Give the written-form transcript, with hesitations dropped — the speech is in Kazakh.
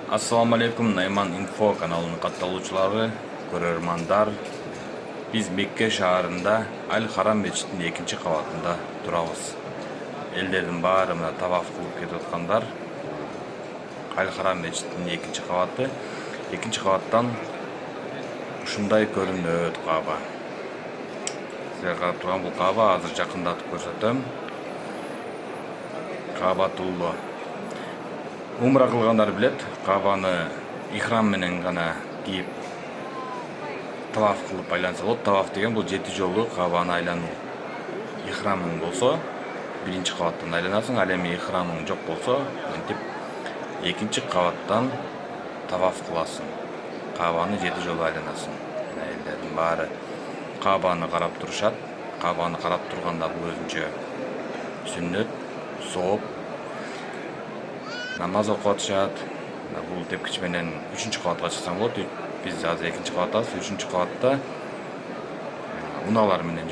Assalamu alaikum, Nayman Info kanalının kattalıçıları, көрөрмандар. Biz Mekke şaharında Al-Haram Mescidinin 2. kavatında durabız. Ellerдің баары мына таваф кылып кетип аткандар. Al-Haram Mescidinin 2. kavatı. 2. kavattan ушундай көрүнөт Каба. Силер карап турган бул Каба, азыр жакындатып көрсөтөм. Кабатулло. Умра кылгандар билет, Кабаны ихрам менен гана кийип таваф кылып айланса болот. Таваф деген бул 7 жолу Кабаны айлануу. Ихрамың болсо, 1. кабаттан айланасың, ал эми ихрамың жок болсо, мынтип 2. кабаттан таваф кыласың. Кабаны 7 жолу айланасың. Элдердин баары Кабаны карап турушат. Кабаны карап турганда бул өзүнчө сүннөт, сооп, намаз окуп атышат. Бул тепкич менен 3. кабатка чыксаң болот. Биз азыр 2. кабаттабыз. 3. кабатта унаалар менен